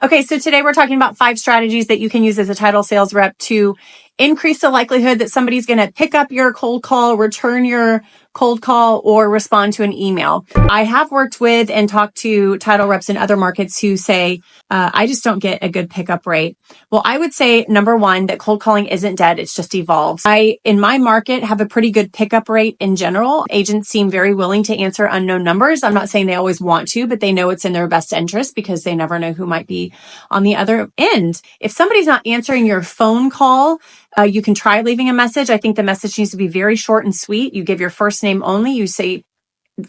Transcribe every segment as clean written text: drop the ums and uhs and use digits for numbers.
Okay, so today we're talking about 5 strategies that you can use as a title sales rep to increase the likelihood that somebody's going to pick up your cold call, return your cold call, or respond to an email. I have worked with and talked to title reps in other markets who say, I just don't get a good pickup rate. Well, I would say, number one, that cold calling isn't dead. It's just evolved. In my market, have a pretty good pickup rate in general. Agents seem very willing to answer unknown numbers. I'm not saying they always want to, but they know it's in their best interest because they never know who might be on the other end. If somebody's not answering your phone call, you can try leaving a message. I think the message needs to be very short and sweet. You give your first name only. You say,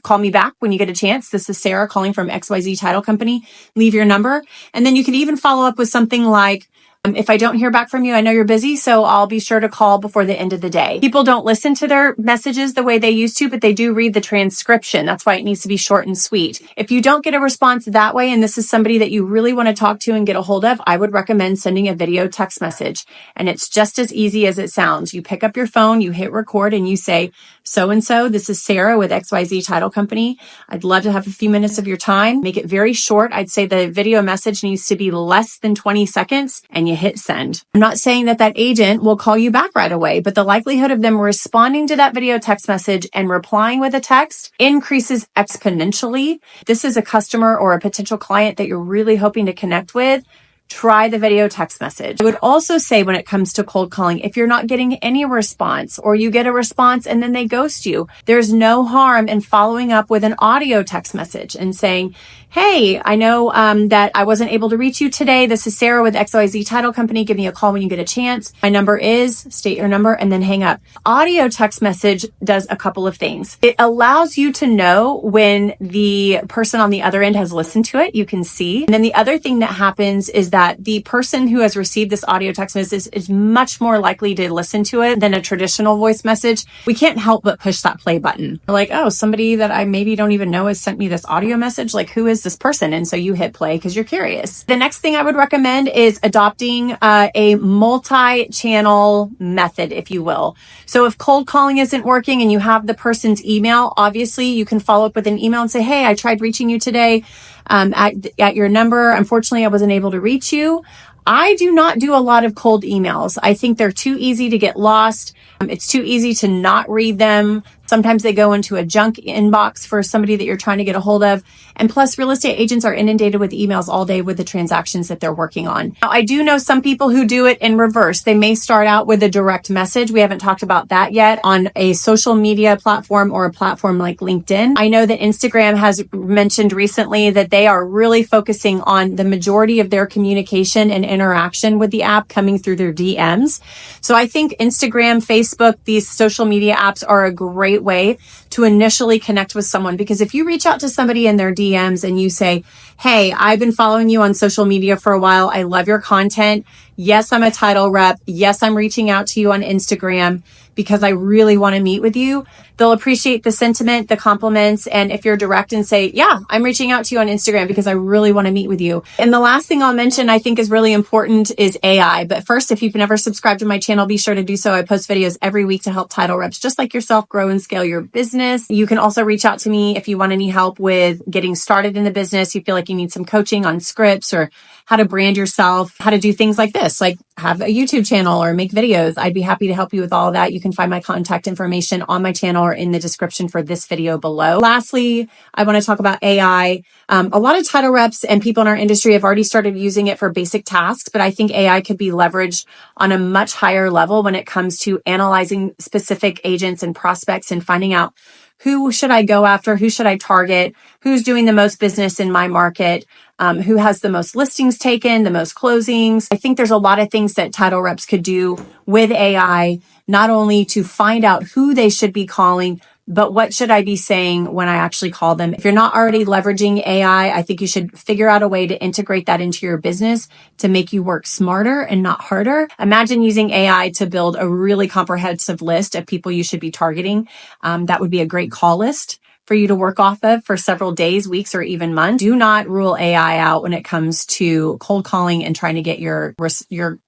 call me back when you get a chance. This is Sarah calling from XYZ Title Company. Leave your number. And then you can even follow up with something like, if I don't hear back from you, I know you're busy, so I'll be sure to call before the end of the day. People don't listen to their messages the way they used to, but they do read the transcription. That's why it needs to be short and sweet. If you don't get a response that way, and this is somebody that you really want to talk to and get a hold of, I would recommend sending a video text message. And it's just as easy as it sounds. You pick up your phone, you hit record, and you say, so-and-so, this is Sarah with XYZ Title Company. I'd love to have a few minutes of your time. Make it very short. I'd say the video message needs to be less than 20 seconds, and you hit send. I'm not saying that agent will call you back right away, but the likelihood of them responding to that video text message and replying with a text increases exponentially. This is a customer or a potential client that you're really hoping to connect with. Try the video text message. I would also say when it comes to cold calling, if you're not getting any response or you get a response and then they ghost you, there's no harm in following up with an audio text message and saying, hey, I know that I wasn't able to reach you today. This is Sarah with XYZ Title Company. Give me a call when you get a chance. My number is, state your number, and then hang up. Audio text message does a couple of things. It allows you to know when the person on the other end has listened to it. You can see. And then the other thing that happens is that the person who has received this audio text message is much more likely to listen to it than a traditional voice message. We can't help but push that play button. We're like, oh, somebody that I maybe don't even know has sent me this audio message. Like, who is this person? And so you hit play because you're curious. The next thing I would recommend is adopting a multi-channel method, if you will. So if cold calling isn't working and you have the person's email, obviously you can follow up with an email and say, hey, I tried reaching you today at your number. Unfortunately, I wasn't able to reach you. I do not do a lot of cold emails. I think they're too easy to get lost. It's too easy to not read them. Sometimes they go into a junk inbox for somebody that you're trying to get a hold of. And plus, real estate agents are inundated with emails all day with the transactions that they're working on. Now, I do know some people who do it in reverse. They may start out with a direct message. We haven't talked about that yet on a social media platform or a platform like LinkedIn. I know that Instagram has mentioned recently that they are really focusing on the majority of their communication and interaction with the app coming through their DMs. So I think Instagram, Facebook, these social media apps are a great way to initially connect with someone, because if you reach out to somebody in their DMs and you say, hey, I've been following you on social media for a while. I love your content. Yes, I'm a title rep. Yes, I'm reaching out to you on Instagram because I really want to meet with you. They'll appreciate the sentiment, the compliments. And if you're direct and say, yeah, I'm reaching out to you on Instagram because I really want to meet with you. And the last thing I'll mention I think is really important is AI. But first, if you've never subscribed to my channel, be sure to do so. I post videos every week to help title reps just like yourself grow and scale your business. You can also reach out to me if you want any help with getting started in the business. You feel like you need some coaching on scripts or how to brand yourself, how to do things like this, like have a YouTube channel or make videos. I'd be happy to help you with all of that. You can find my contact information on my channel or in the description for this video below. Lastly, I want to talk about AI. A lot of title reps and people in our industry have already started using it for basic tasks, but I think AI could be leveraged on a much higher level when it comes to analyzing specific agents and prospects and finding out who should I go after? Who should I target? Who's doing the most business in my market? Who has the most listings taken, the most closings? I think there's a lot of things that title reps could do with AI, not only to find out who they should be calling, but what should I be saying when I actually call them? If you're not already leveraging AI, I think you should figure out a way to integrate that into your business to make you work smarter and not harder. Imagine using AI to build a really comprehensive list of people you should be targeting. That would be a great call list for you to work off of for several days, weeks, or even months. Do not rule AI out when it comes to cold calling and trying to get your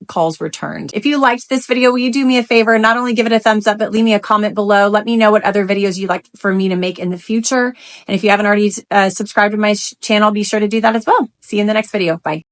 calls returned. If you liked this video, will you do me a favor? Not only give it a thumbs up, but leave me a comment below. Let me know what other videos you'd like for me to make in the future. And if you haven't already subscribed to my channel, be sure to do that as well. See you in the next video. Bye.